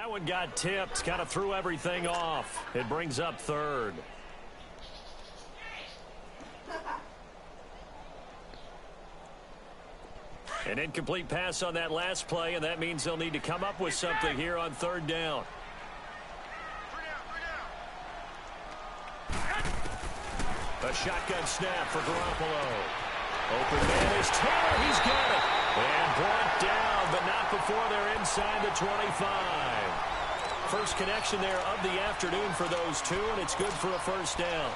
That one got tipped, kind of threw everything off. It brings up third. An incomplete pass on that last play, and that means they'll need to come up with something here on third down. A shotgun snap for Garoppolo. Open man is Taylor. He's got it. And brought down, but not before they're inside the 25. First connection there of the afternoon for those two, and it's good for a first down.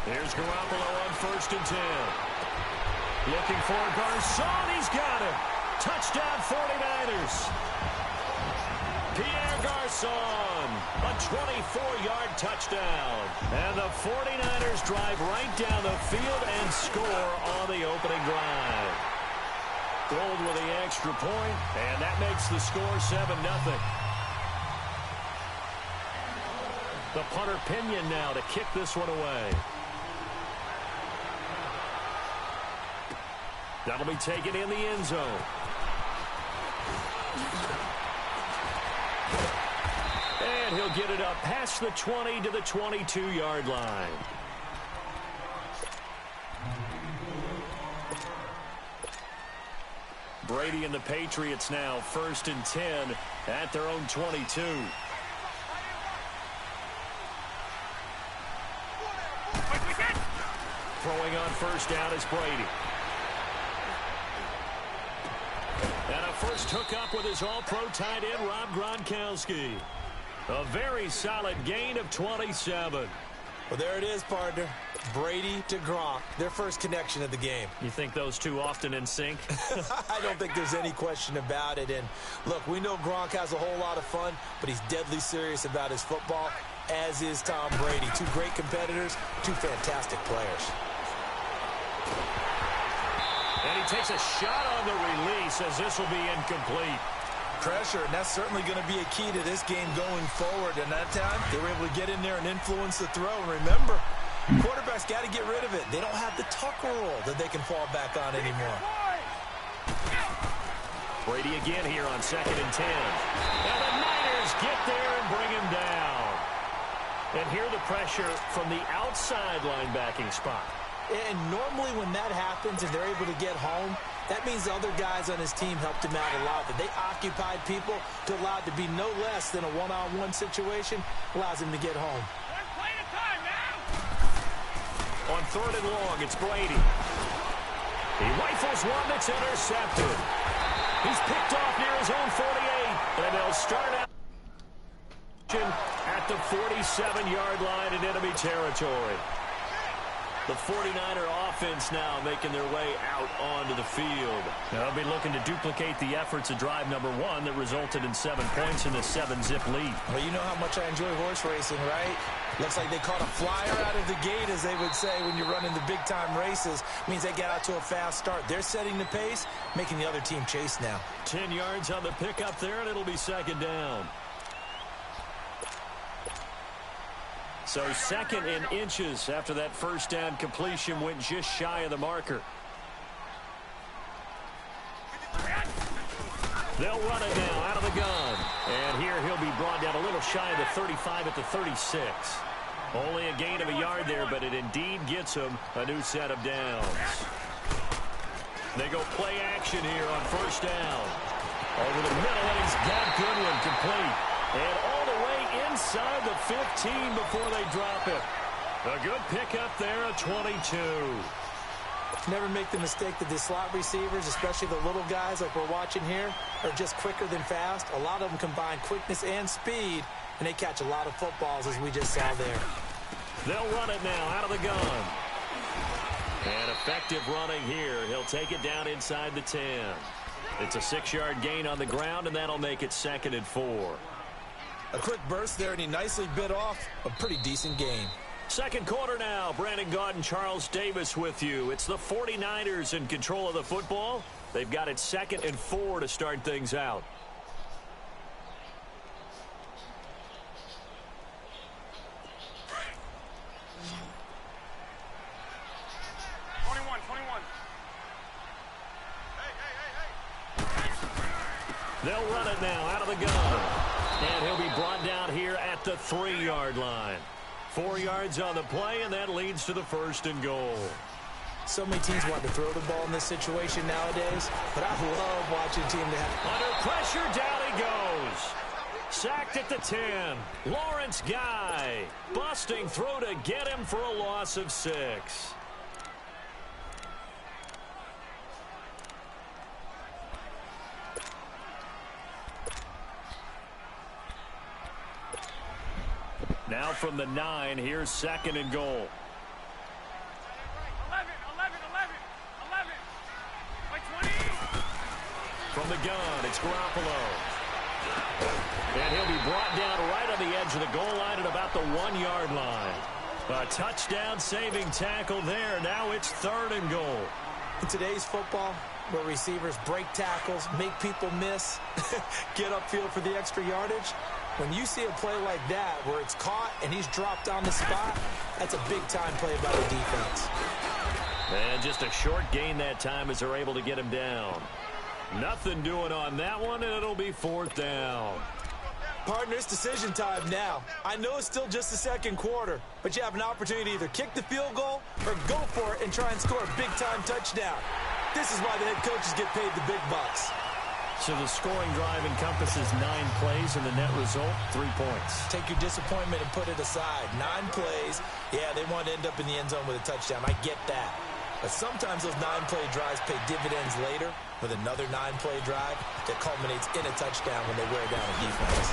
Here's Garoppolo on 1st and 10. Looking for Garcon. He's got it. Touchdown 49ers. Pierre Garcon, a 24-yard touchdown. And the 49ers drive right down the field and score on the opening drive. Gold with the extra point, and that makes the score 7-0. The punter Pinion now to kick this one away. That'll be taken in the end zone. And he'll get it up past the 20 to the 22-yard line. Brady and the Patriots now 1st and 10 at their own 22. Throwing on 1st down is Brady. And a first hookup with his all-pro tight end, Rob Gronkowski. A very solid gain of 27. Well, there it is, partner. Brady to Gronk, their first connection of the game. You think those two often in sync? I don't think there's any question about it. And, look, we know Gronk has a whole lot of fun, but he's deadly serious about his football, as is Tom Brady. Two great competitors, two fantastic players. And he takes a shot on the release as this will be incomplete. Pressure, and that's certainly going to be a key to this game going forward. And that time, they were able to get in there and influence the throw. And remember, quarterbacks got to get rid of it. They don't have the Tucker rule that they can fall back on anymore. Brady again here on 2nd and 10. And the Niners get there and bring him down. And here the pressure from the outside linebacking spot. And normally when that happens and they're able to get home, that means the other guys on his team helped him out a lot. That they occupied people to allow it to be no less than a one-on-one situation, allows him to get home. One play at a time now. On 3rd and long, it's Brady. He rifles one that's intercepted. He's picked off near his own 48, and they'll start out at the 47-yard line in enemy territory. The 49er offense now making their way out onto the field. They'll be looking to duplicate the efforts of drive number 1 that resulted in 7 points in the 7-zip lead. Well, you know how much I enjoy horse racing, right? Looks like they caught a flyer out of the gate, as they would say when you're running the big-time races. Means they get out to a fast start. They're setting the pace, making the other team chase now. 10 yards on the pickup there, and it'll be 2nd down. So 2nd in inches after that first down completion went just shy of the marker. They'll run it now out of the gun. And here he'll be brought down a little shy of the 35 at the 36. Only a gain of a yard there, but it indeed gets him a new set of downs. They go play action here on 1st down. Over the middle, and he's got Goodwin complete. And all the way inside the 15 before they drop it. A good pickup there at 22. Never make the mistake that the slot receivers, especially the little guys like we're watching here, are just quicker than fast. A lot of them combine quickness and speed, and they catch a lot of footballs, as we just saw there. They'll run it now out of the gun. And effective running here. He'll take it down inside the 10. It's a 6-yard gain on the ground, and that'll make it 2nd and 4. A quick burst there, and he nicely bit off a pretty decent game. Second quarter now. Brandon Gaudin, Charles Davis with you. It's the 49ers in control of the football. They've got it 2nd and 4 to start things out. They'll run it now out of the gun. And he'll be brought down here at the 3-yard line. 4 yards on the play, and that leads to the 1st and goal. So many teams want to throw the ball in this situation nowadays, but I love watching a team that have... Under pressure, down he goes. Sacked at the 10. Lawrence Guy busting through to get him for a loss of 6. Now from the 9, here's 2nd and goal. 11. By 20. From the gun, it's Garoppolo. And he'll be brought down right on the edge of the goal line at about the 1-yard line. A touchdown-saving tackle there. Now it's 3rd and goal. In today's football, where receivers break tackles, make people miss, get upfield for the extra yardage, when you see a play like that where it's caught and he's dropped on the spot, that's a big-time play by the defense. And just a short gain that time as they're able to get him down. Nothing doing on that one, and it'll be 4th down. Partner, it's decision time now. I know it's still just the 2nd quarter, but you have an opportunity to either kick the field goal or go for it and try and score a big-time touchdown. This is why the head coaches get paid the big bucks. So the scoring drive encompasses 9 plays, and the net result, 3 points. Take your disappointment and put it aside. 9 plays. Yeah, they want to end up in the end zone with a touchdown. I get that. But sometimes those 9-play drives pay dividends later with another 9-play drive that culminates in a touchdown when they wear down a defense.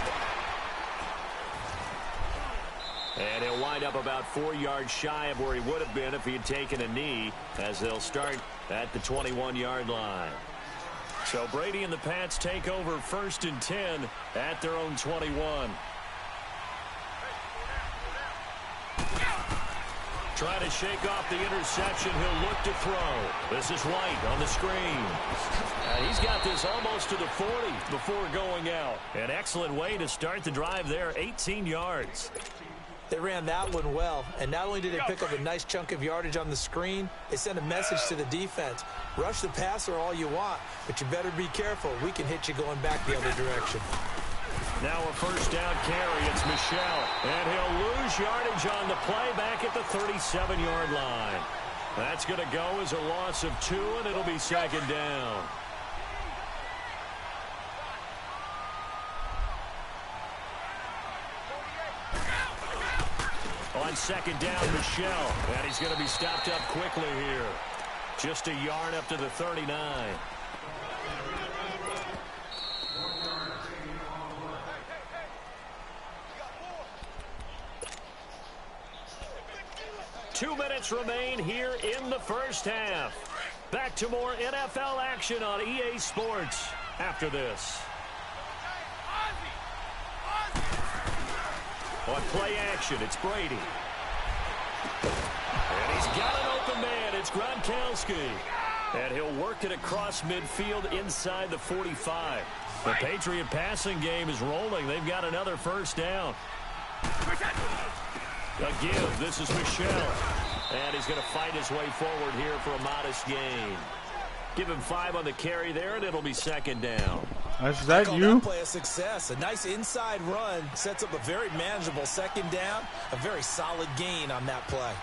And he'll wind up about 4 yards shy of where he would have been if he had taken a knee, as they'll start at the 21-yard line. So Brady and the Pats take over 1st and 10 at their own 21. Trying to shake off the interception. He'll look to throw. This is White on the screen. He's got this almost to the 40 before going out. An excellent way to start the drive there, 18 yards. They ran that one well, and not only did they pick up a nice chunk of yardage on the screen, they sent a message to the defense. Rush the passer all you want, but you better be careful. We can hit you going back the other direction. Now a 1st down carry. It's Michel. And he'll lose yardage on the play back at the 37-yard line. That's going to go as a loss of 2, and it'll be 2nd down. On 2nd down, Michel. And he's going to be stopped up quickly here. Just a yard up to the 39. Two minutes remain here in the 1st half. Back to more NFL action on EA Sports after this. On play action, it's Brady. And he's got an open man. It's Gronkowski. And he'll work it across midfield inside the 45. The Patriot passing game is rolling. They've got another 1st down. A give. This is Michel. And he's going to fight his way forward here for a modest gain. Give him 5 on the carry there, and it'll be 2nd down. Is that you? That play a success. A nice inside run sets up a very manageable 2nd down. A very solid gain on that play.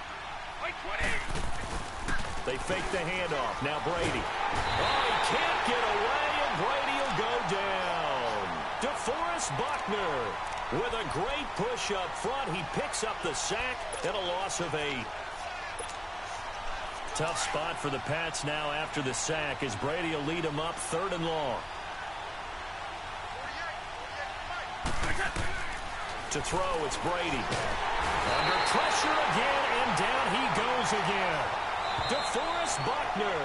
They fake the handoff. Now Brady. Oh, he can't get away, and Brady will go down. DeForest Buckner with a great push up front. He picks up the sack and a loss of 8. Tough spot for the Pats now after the sack as Brady will lead them up 3rd and long. To throw, it's Brady. Under pressure again, and down he goes again. DeForest Buckner.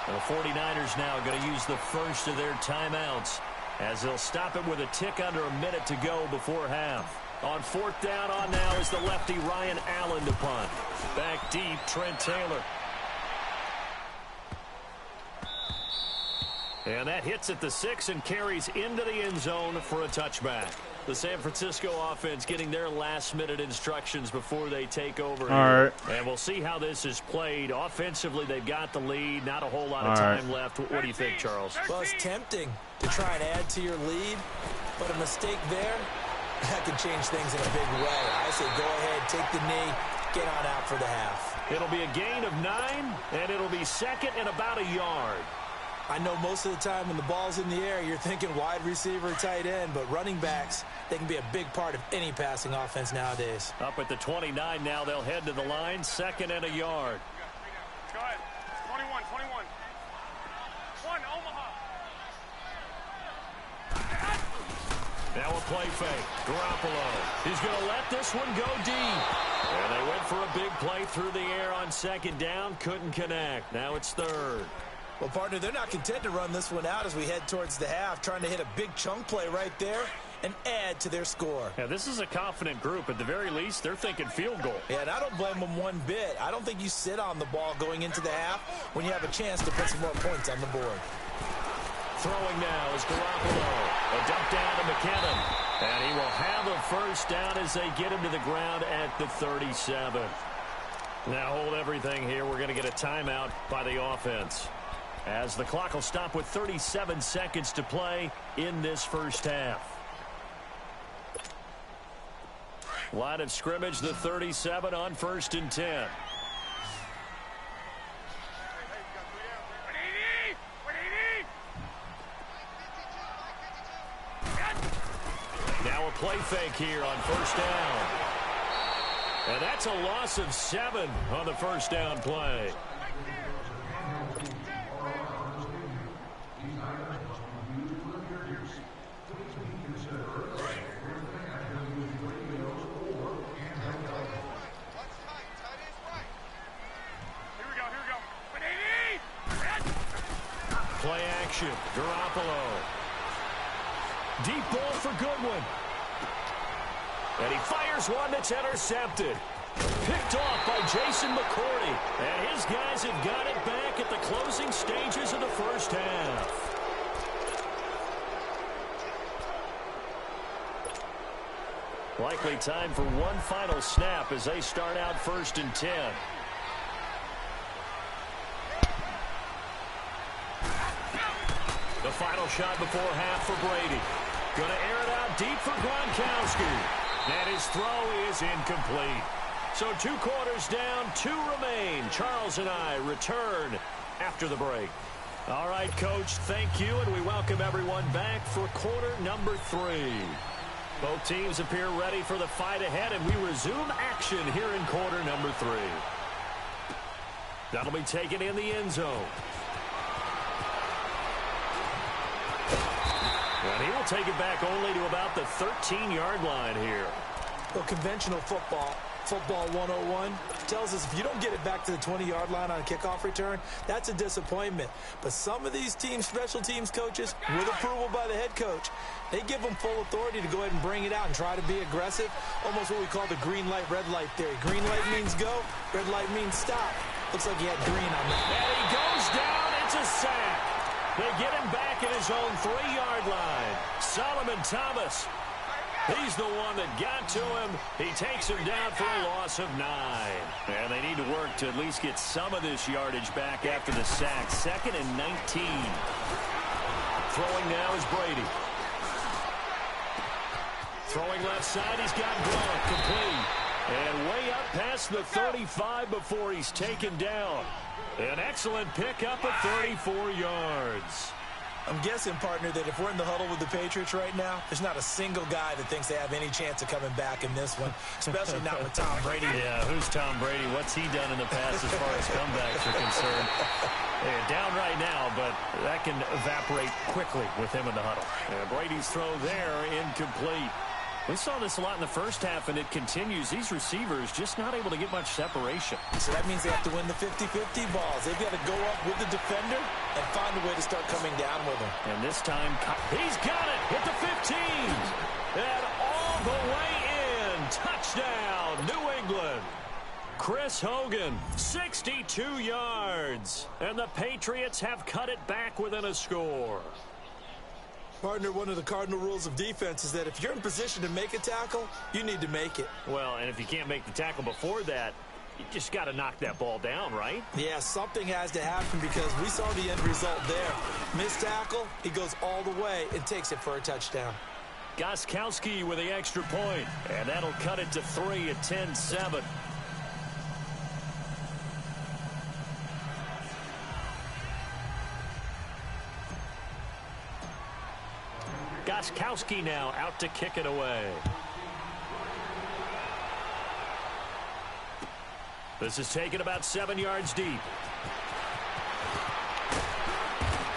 And the 49ers now going to use the first of their timeouts as they'll stop it with a tick under a minute to go before half. On 4th down on now is the lefty Ryan Allen to punt. Back deep, Trent Taylor. And that hits at the 6 and carries into the end zone for a touchback. The San Francisco offense getting their last-minute instructions before they take over. All right. And we'll see how this is played. Offensively, they've got the lead. Not a whole lot of time left. What do you think, Charles? Well, it's tempting to try and add to your lead, but a mistake there, that can change things in a big way. I say go ahead, take the knee, get on out for the half. It'll be a gain of 9, and it'll be second and about a yard. I know most of the time when the ball's in the air, you're thinking wide receiver, tight end, but running backs, they can be a big part of any passing offense nowadays. Up at the 29 now, they'll head to the line, second and a yard. Go ahead. 21. 1, Omaha. Now a play fake. Garoppolo. He's going to let this one go deep. And they went for a big play through the air on second down. Couldn't connect. Now it's third. Well, partner, they're not content to run this one out as we head towards the half, trying to hit a big chunk play right there and add to their score. Yeah, this is a confident group. At the very least, they're thinking field goal. Yeah, and I don't blame them one bit. I don't think you sit on the ball going into the half when you have a chance to put some more points on the board. Throwing now is Garoppolo. A dump down to McKinnon. And he will have a first down as they get him to the ground at the 37. Now hold everything here. We're going to get a timeout by the offense, as the clock will stop with 37 seconds to play in this first half. Line of scrimmage, the 37 on 1st and 10. Now a play fake here on 1st down. And that's a loss of 7 on the first down play. Play action. Garoppolo. Deep ball for Goodwin. And he fires one that's intercepted. Picked off by Jason McCourty. And his guys have got it back at the closing stages of the first half. Likely time for one final snap as they start out 1st and 10. The final shot before half for Brady. Going to air it out deep for Gronkowski. And his throw is incomplete. So 2 quarters down, 2 remain. Charles and I return after the break. All right, Coach, thank you, and we welcome everyone back for quarter number 3. Both teams appear ready for the fight ahead, and we resume action here in quarter number 3. That'll be taken in the end zone. And he will take it back only to about the 13-yard line here. Well, conventional football 101, tells us if you don't get it back to the 20-yard line on a kickoff return, that's a disappointment. But some of these teams, special teams coaches, with approval by the head coach, they give them full authority to go ahead and bring it out and try to be aggressive, almost what we call the green light, red light theory. Green light means go, red light means stop. Looks like he had green on that. And he goes down. It's a sack. They get him back at his own 3-yard line. Solomon Thomas, he's the one that got to him. He takes him down for a loss of 9. And they need to work to at least get some of this yardage back after the sack. 2nd and 19. Throwing now is Brady. Throwing left side, he's got Gronk complete. And way up past the 35 before he's taken down. An excellent pickup of 34 yards. I'm guessing, partner, that if we're in the huddle with the Patriots right now, there's not a single guy that thinks they have any chance of coming back in this one, especially not with Tom Brady. Yeah, who's Tom Brady? What's he done in the past as far as comebacks are concerned? They're down right now, but that can evaporate quickly with him in the huddle. And Brady's throw there, incomplete. We saw this a lot in the first half, and it continues. These receivers just not able to get much separation. So that means they have to win the 50-50 balls. They've got to go up with the defender and find a way to start coming down with him. And this time, he's got it. Hit the 15. And all the way in. Touchdown, New England. Chris Hogan, 62 yards. And the Patriots have cut it back within a score. Partner, one of the cardinal rules of defense is that if you're in position to make a tackle, you need to make it. Well, and if you can't make the tackle before that, you just got to knock that ball down, right? Yeah, something has to happen because we saw the end result there. Missed tackle, he goes all the way and takes it for a touchdown. Gostkowski with the extra point, and that'll cut it to 3 at 10-7. Gostkowski now out to kick it away. This is taken about 7 yards deep.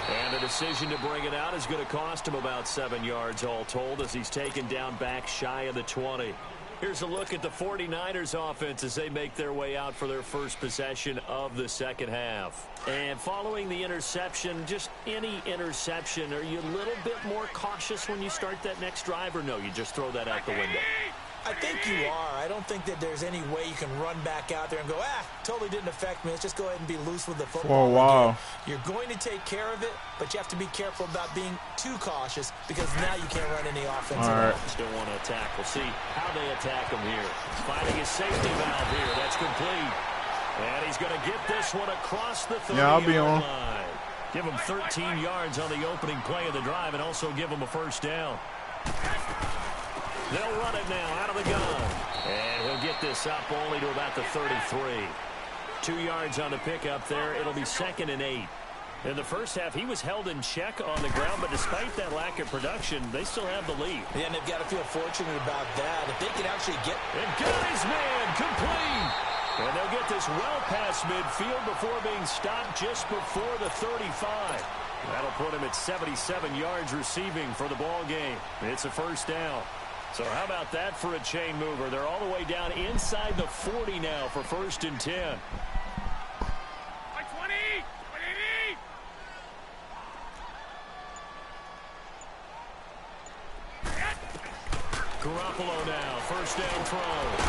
And the decision to bring it out is going to cost him about 7 yards all told as he's taken down back shy of the 20. Here's a look at the 49ers offense as they make their way out for their first possession of the second half. And following the interception, just any interception, are you a little bit more cautious when you start that next drive, or no, you just throw that out the window? I think you are. I don't think that there's any way you can run back out there and go, totally didn't affect me. Let's just go ahead and be loose with the football. Oh, wow. Again. You're going to take care of it, but you have to be careful about being too cautious because now you can't run any offense at all. Still want to attack. We'll see how they attack him here. Finding his safety valve here. That's complete. And he's going to get this one across the 30-yard line. Give him 13 yards on the opening play of the drive and also give him a first down. They'll run it now out of the gun. And he'll get this up only to about the 33. 2 yards on the pickup there. It'll be 2nd and 8. In the first half, he was held in check on the ground, but despite that lack of production, they still have the lead. Yeah, and they've got to feel fortunate about that. If they can actually get... And got his man complete. And they'll get this well past midfield before being stopped just before the 35. That'll put him at 77 yards receiving for the ball game. It's a first down. So how about that for a chain mover? They're all the way down inside the 40 now for 1st and 10. Like 20! 180! Garoppolo now, first down throw.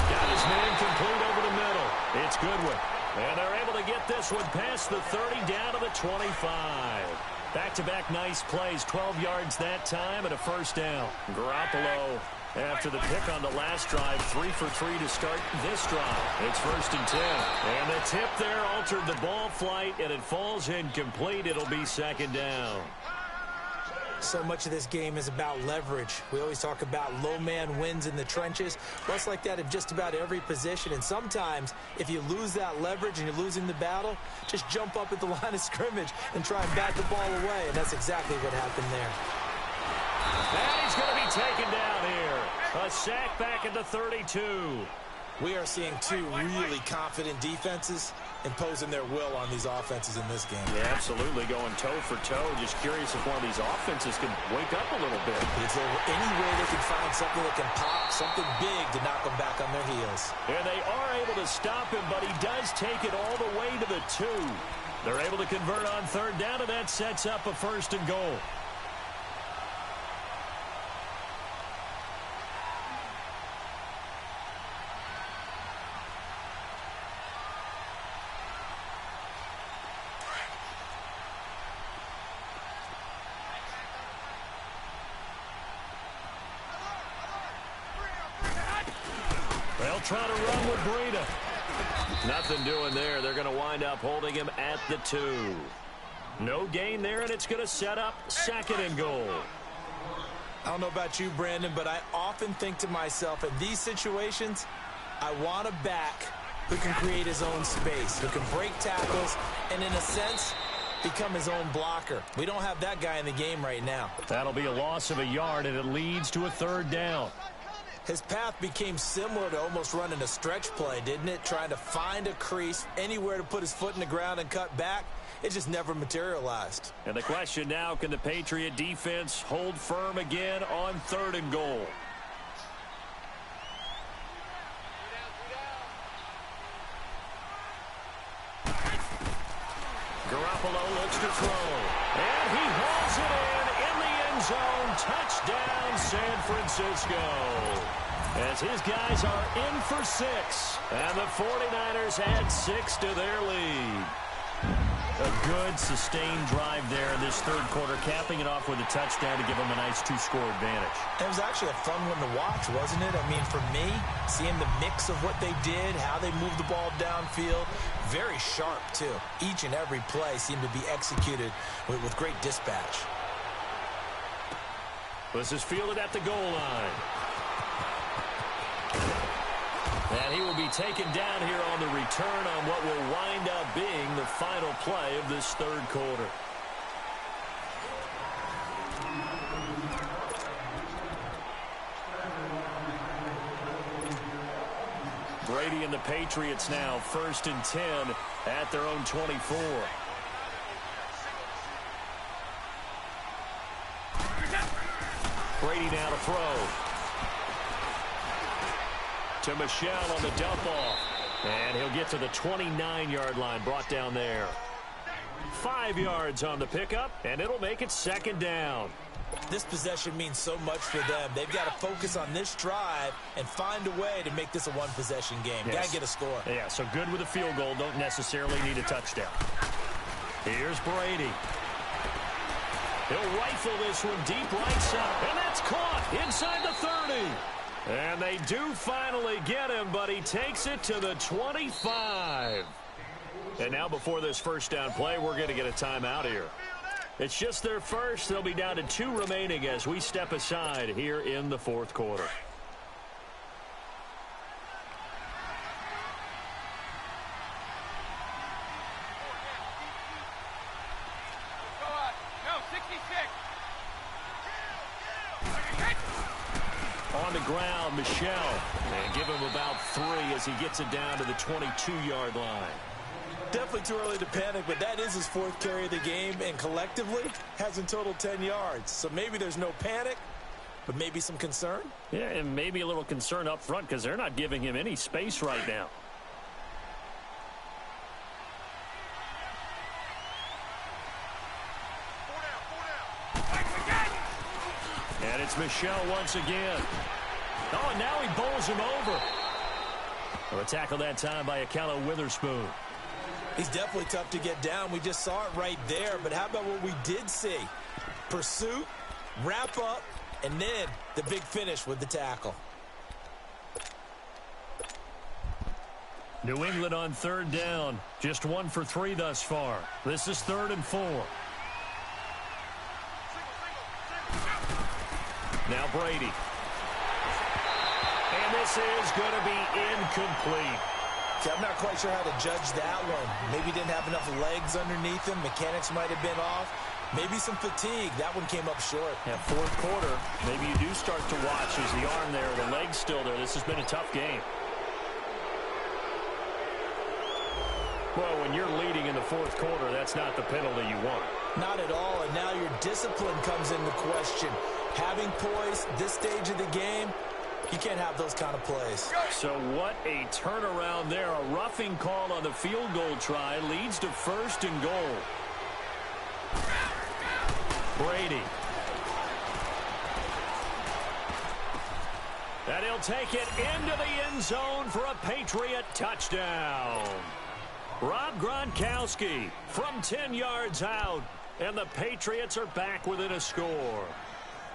Got his man complete over the middle. It's Goodwin. And they're able to get this one past the 30 down to the 25. Back-to-back nice plays, 12 yards that time and a first down. Garoppolo, after the pick on the last drive, 3 for 3 to start this drive. It's 1st and 10. And the tip there altered the ball flight, and it falls incomplete. It'll be 2nd down. So much of this game is about leverage. We always talk about low man wins in the trenches. Well, it's like that in just about every position. And sometimes, if you lose that leverage and you're losing the battle, just jump up at the line of scrimmage and try and bat the ball away. And that's exactly what happened there. And he's going to be taken down here. A sack back at the 32. We are seeing two really confident defenses imposing their will on these offenses in this game. Yeah, absolutely, going toe for toe. Just curious if one of these offenses can wake up a little bit. Is there any way they can find something that can pop, something big to knock them back on their heels? And they are able to stop him, but he does take it all the way to the 2. They're able to convert on 3rd down, and that sets up a 1st and goal. They'll try to run with Breida. Nothing doing there. They're going to wind up holding him at the 2. No gain there, and it's going to set up 2nd and goal. I don't know about you, Brandon, but I often think to myself, in these situations, I want a back who can create his own space, who can break tackles, and in a sense, become his own blocker. We don't have that guy in the game right now. That'll be a loss of a yard, and it leads to a 3rd down. His path became similar to almost running a stretch play, didn't it? Trying to find a crease, anywhere to put his foot in the ground and cut back. It just never materialized. And the question now, can the Patriot defense hold firm again on 3rd and goal? Garoppolo looks to throw. And he hauls it in the end zone. Touchdown, San Francisco. As his guys are in for 6. And the 49ers add 6 to their lead. A good, sustained drive there in this third quarter, capping it off with a touchdown to give them a nice 2-score advantage. It was actually a fun one to watch, wasn't it? I mean, for me, seeing the mix of what they did, how they moved the ball downfield, very sharp, too. Each and every play seemed to be executed with great dispatch. This is fielded at the goal line. And he will be taken down here on the return on what will wind up being the final play of this third quarter. Brady and the Patriots now 1st and 10 at their own 24. Brady now to throw. To Michelle on the dump off. And he'll get to the 29-yard line, brought down there. 5 yards on the pickup, and it'll make it 2nd down. This possession means so much for them. They've got to focus on this drive and find a way to make this a one-possession game. Yes. Got to get a score. Yeah, so good with a field goal. Don't necessarily need a touchdown. Here's Brady. He'll rifle this one deep right side, and that's caught inside the 30. And they do finally get him, but he takes it to the 25. And now before this first down play, we're going to get a timeout here. It's just their first. They'll be down to 2 remaining as we step aside here in the fourth quarter. On the ground, Michelle. And give him about 3 as he gets it down to the 22-yard line. Definitely too early to panic, but that is his 4th carry of the game, and collectively has in total 10 yards. So maybe there's no panic, but maybe some concern. Yeah, and maybe a little concern up front because they're not giving him any space right now. And it's Michelle once again. Oh, and now he bowls him over. Well, a tackle that time by Akello Witherspoon. He's definitely tough to get down. We just saw it right there. But how about what we did see? Pursuit, wrap up, and then the big finish with the tackle. New England on 3rd down. Just 1 for 3 thus far. This is 3rd and 4. Now Brady. And this is going to be incomplete. See, I'm not quite sure how to judge that one. Maybe didn't have enough legs underneath him. Mechanics might have been off. Maybe some fatigue. That one came up short. Yeah, fourth quarter. Maybe you do start to watch as the arm there, the leg's still there. This has been a tough game. Well, when you're leading in the fourth quarter, that's not the penalty you want. Not at all, and now your discipline comes into question. Having poise this stage of the game, you can't have those kind of plays. So what a turnaround there. A roughing call on the field goal try leads to 1st and goal. Brady. And he'll take it into the end zone for a Patriot touchdown. Rob Gronkowski from 10 yards out, and the Patriots are back within a score.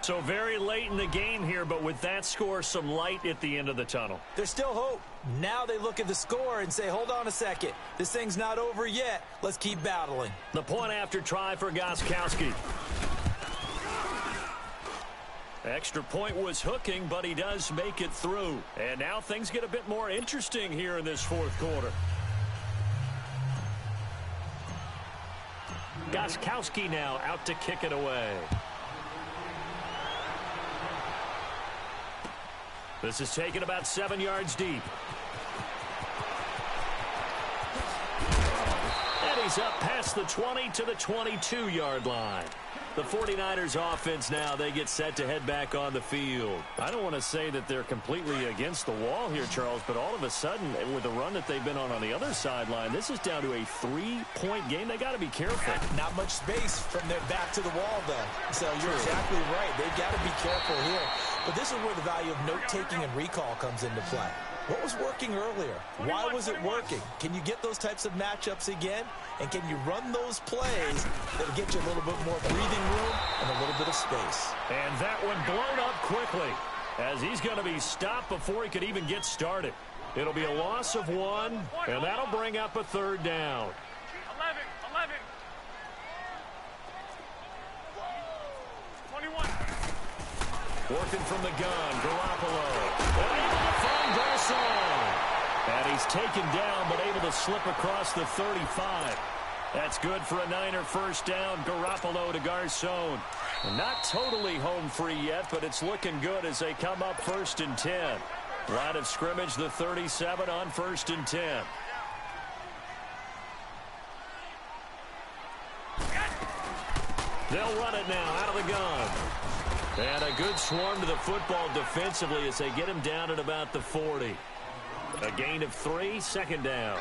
So very late in the game here, but with that score, some light at the end of the tunnel. There's still hope. Now they look at the score and say, hold on a second. This thing's not over yet. Let's keep battling. The point after try for Gronkowski. Extra point was hooking, but he does make it through. And now things get a bit more interesting here in this fourth quarter. Gronkowski now out to kick it away. This is taken about 7 yards deep. And he's up past the 20 to the 22-yard line. The 49ers offense now, they get set to head back on the field. I don't want to say that they're completely against the wall here, Charles, but all of a sudden, with the run that they've been on the other sideline, this is down to a 3-point game. They got to be careful. Not much space from their back to the wall, though. So you're exactly right. They've got to be careful here. But this is where the value of note-taking and recall comes into play. What was working earlier? Why was it working? Can you get those types of matchups again? And can you run those plays that'll get you a little bit more breathing room and a little bit of space? And that one blown up quickly as he's going to be stopped before he could even get started. It'll be a loss of 1, and that'll bring up a 3rd down. 11. 21. Working from the gun, Garoppolo. Able to find Garcon. And he's taken down, but able to slip across the 35. That's good for a Niner first down. Garoppolo to Garcon. Not totally home free yet, but it's looking good as they come up 1st and 10. Line of scrimmage, the 37 on 1st and 10. They'll run it now out of the gun. And a good swarm to the football defensively as they get him down at about the 40. A gain of 3, 2nd down.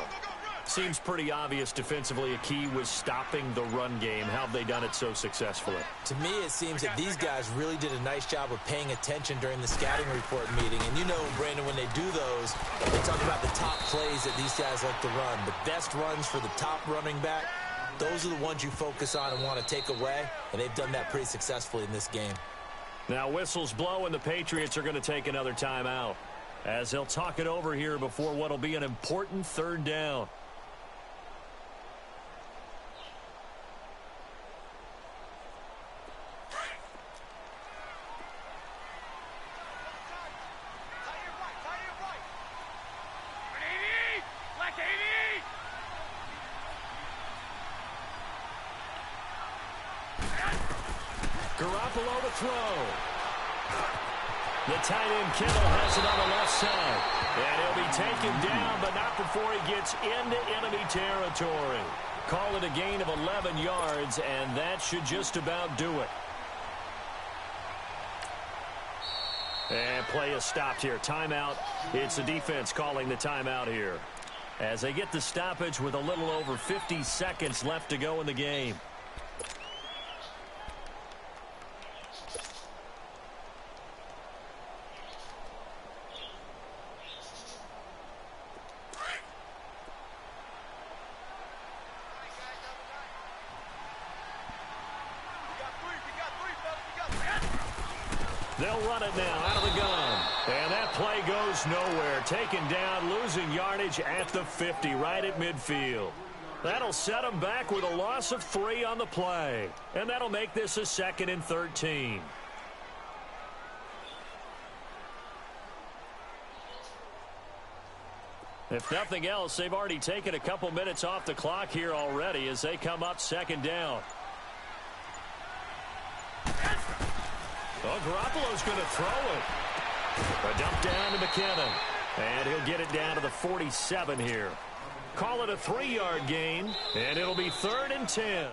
Seems pretty obvious defensively a key was stopping the run game. How have they done it so successfully? To me, it seems that these guys really did a nice job of paying attention during the scouting report meeting. And you know, Brandon, when they do those, they talk about the top plays that these guys like to run. The best runs for the top running back, those are the ones you focus on and want to take away. And they've done that pretty successfully in this game. Now whistles blow and the Patriots are going to take another timeout as they'll talk it over here before what will be an important 3rd down. Garoppolo to throw. The tight end Kittle has it on the left side. And he'll be taken down, but not before he gets into enemy territory. Call it a gain of 11 yards, and that should just about do it. And play is stopped here. Timeout. It's the defense calling the timeout here as they get the stoppage with a little over 50 seconds left to go in the game. They'll run it now out of the gun. And that play goes nowhere. Taken down, losing yardage at the 50, right at midfield. That'll set them back with a loss of 3 on the play. And that'll make this a 2nd and 13. If nothing else, they've already taken a couple minutes off the clock here already as they come up 2nd down. Oh, Garoppolo's going to throw it. A dump down to McKinnon. And he'll get it down to the 47 here. Call it a 3-yard gain, and it'll be 3rd and 10.